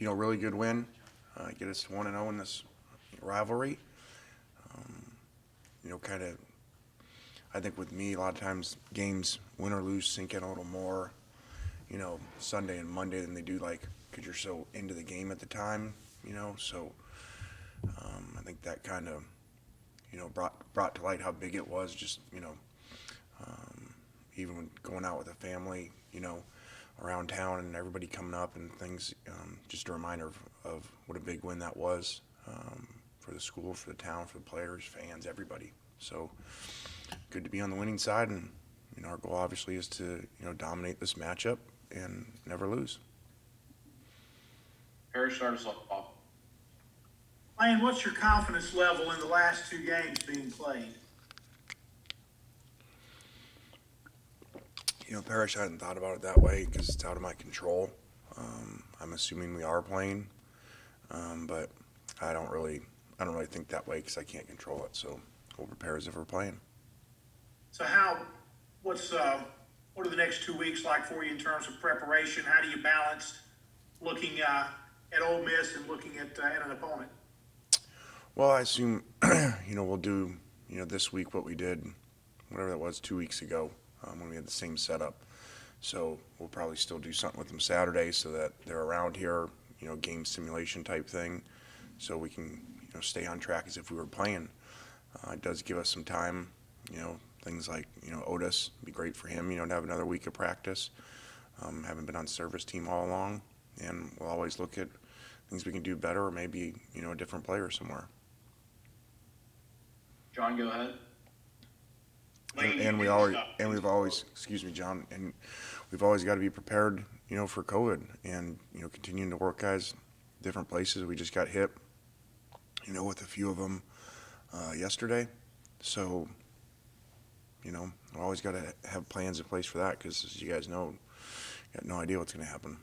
really good win. Get us to 1-0 in this rivalry. Kind of, I think with me, a lot of times games, win or lose, sink in a little more, Sunday and Monday than they do, like, because you're so into the game at the time, So I think that kind of, brought to light how big it was, just, even when going out with a family, around town and everybody coming up and things, just a reminder of what a big win that was, for the school, for the town, for the players, fans, everybody. So good to be on the winning side, and our goal obviously is to dominate this matchup and never lose. Harris, start us off. Lane, what's your confidence level in the last two games being played? Parrish, I hadn't thought about it that way because it's out of my control. I'm assuming we are playing, but I don't really think that way because I can't control it. So we'll prepare as if we're playing. So what are the next 2 weeks like for you in terms of preparation? How do you balance looking at Ole Miss and looking at an opponent? Well, I assume we'll do this week what we did, whatever that was 2 weeks ago, when we had the same setup. So we'll probably still do something with them Saturday so that they're around here, game simulation type thing, so we can stay on track as if we were playing. It does give us some time, things like Otis, be great for him, to have another week of practice. Haven't been on service team all along, and we'll always look at things we can do better, or maybe a different player somewhere. John, go ahead. And we've always, excuse me, John, and we've always got to be prepared, for COVID, and continuing to work guys different places. We just got hit, with a few of them yesterday, so we always got to have plans in place for that because, as you guys know, got no idea what's going to happen.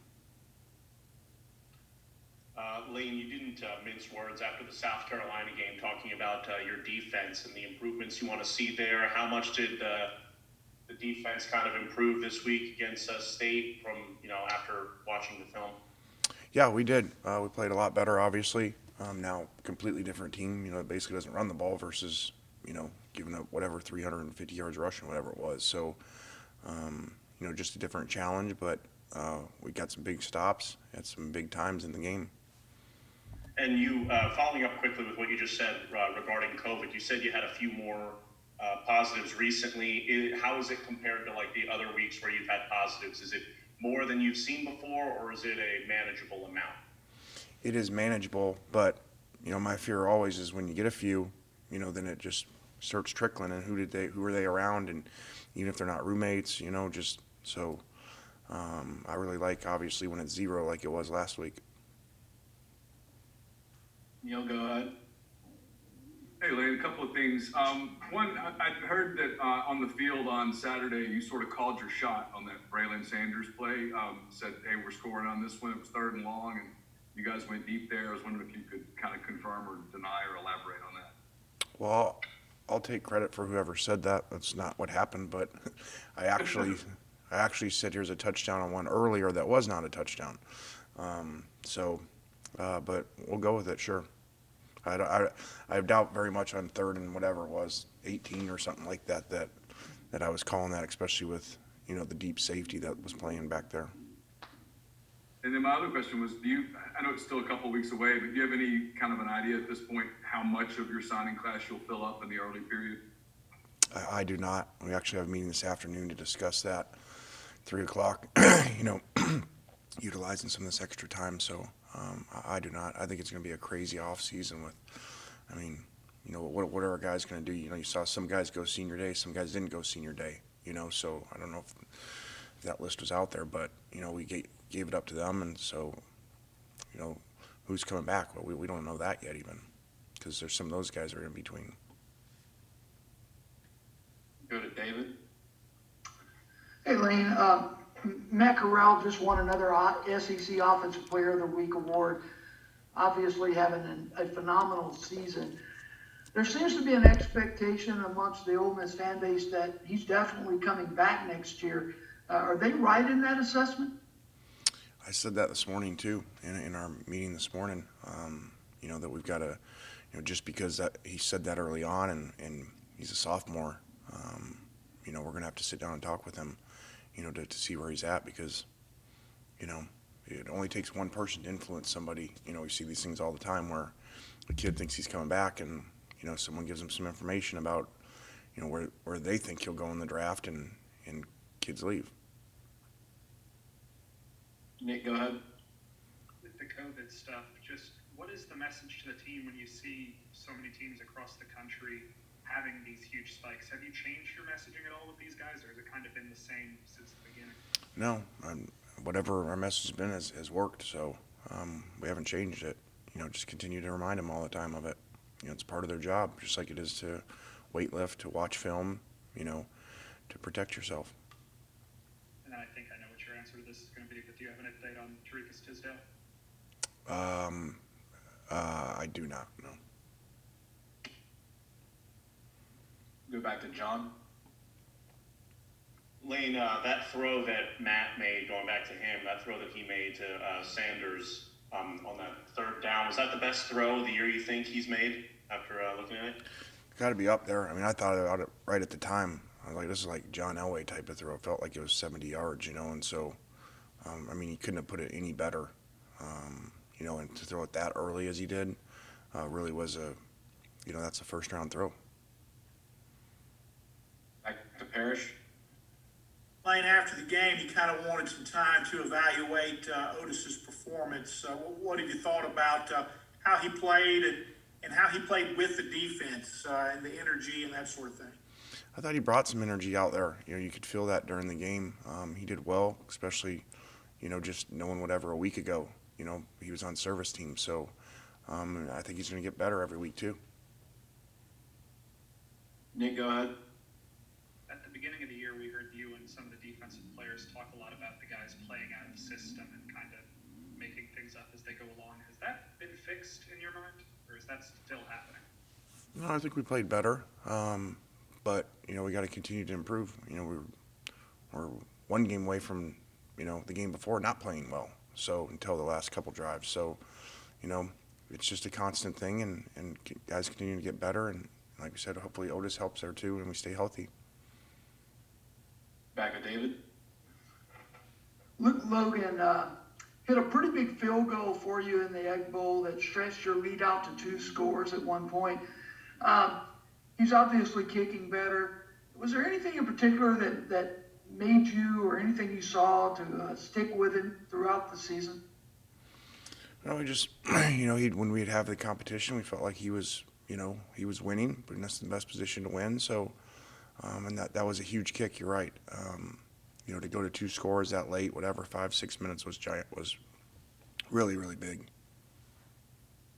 Lane, you didn't mince words after the South Carolina game, talking about your defense and the improvements you want to see there. How much did the defense kind of improve this week against State from, after watching the film? Yeah, we did. We played a lot better, obviously. Now, completely different team. It basically doesn't run the ball versus, giving up whatever 350 yards rushing, whatever it was. So, just a different challenge, but we got some big stops, had some big times in the game. And you, following up quickly with what you just said regarding COVID, you said you had a few more positives recently. How is it compared to like the other weeks where you've had positives? Is it more than you've seen before, or is it a manageable amount? It is manageable, but my fear always is when you get a few, then it just starts trickling. And who were they around? And even if they're not roommates, just so. I really like obviously when it's zero, like it was last week. Neil, go ahead. Hey, Lane, a couple of things. One, I heard that on the field on Saturday, you sort of called your shot on that Braylon Sanders play. Said, hey, we're scoring on this one. It was 3rd and long, and you guys went deep there. I was wondering if you could kind of confirm or deny or elaborate on that. Well, I'll take credit for whoever said that. That's not what happened, but I actually said here's a touchdown on one earlier that was not a touchdown. But we'll go with it, sure. I doubt very much on 3rd and whatever it was, 18 or something like that I was calling that, especially with the deep safety that was playing back there. And then my other question was, I know it's still a couple of weeks away, but do you have any kind of an idea at this point how much of your signing class you'll fill up in the early period? I do not. We actually have a meeting this afternoon to discuss that, 3 o'clock, utilizing some of this extra time. So I do not. I think it's going to be a crazy off season with, what are our guys going to do? You saw some guys go senior day, some guys didn't go senior day, so I don't know if that list was out there, but, we gave it up to them. And so, who's coming back? Well, we don't know that yet even, because there's some of those guys that are in between. Go to David. Hey, Lane, Matt Corral just won another SEC Offensive Player of the Week award, obviously having a phenomenal season. There seems to be an expectation amongst the Ole Miss fan base that he's definitely coming back next year. Are they right in that assessment? I said that this morning too, in our meeting this morning, that we've got to, just because that he said that early on and he's a sophomore, we're going to have to sit down and talk with him, to see where he's at because, it only takes one person to influence somebody. We see these things all the time where a kid thinks he's coming back and, someone gives him some information about, where they think he'll go in the draft and kids leave. Nick, go ahead. With the COVID stuff, just what is the message to the team when you see so many teams across the country having these huge spikes? Have you changed your messaging at all with these guys, or has it kind of been the same since the beginning? No, whatever our message has been has worked, so we haven't changed it. Just continue to remind them all the time of it. It's part of their job, just like it is to weight lift, to watch film, to protect yourself. And then I think I know what your answer to this is going to be, but do you have an update on Tariqas Tisdale? I do not, no. Go back to John. Lane, that throw that Matt made, going back to him, that throw that he made to Sanders on that third down, was that the best throw of the year you think he's made after looking at it? Got to be up there. I mean, I thought about it right at the time. I was like, this is like John Elway type of throw. It felt like it was 70 yards, and so, he couldn't have put it any better, and to throw it that early as he did really was that's a first-round throw. Back to Parrish. Lane, after the game, he kind of wanted some time to evaluate Otis's performance. What have you thought about how he played and how he played with the defense and the energy and that sort of thing? I thought he brought some energy out there. You could feel that during the game. He did well, especially, just knowing whatever a week ago, he was on service team. So I think he's going to get better every week too. Nick, go ahead. At the beginning of the year, we heard you and some of the defensive players talk a lot about the guys playing out of the system and kind of making things up as they go along. Has that been fixed in your mind, or is that still happening? No, I think we played better, but we got to continue to improve. We're one game away from the game before not playing well. So until the last couple drives, so it's just a constant thing, and guys continue to get better, and like we said, hopefully Otis helps there too, and we stay healthy. Back to David. Luke Logan hit a pretty big field goal for you in the Egg Bowl that stretched your lead out to 2 scores at one point. He's obviously kicking better. Was there anything in particular that made you, or anything you saw to stick with him throughout the season? No, we just, when we'd have the competition, we felt like he was winning, putting us in the best position to win. So, and that was a huge kick. You're right. To go to 2 scores that late, whatever, 5-6 minutes was really, really big.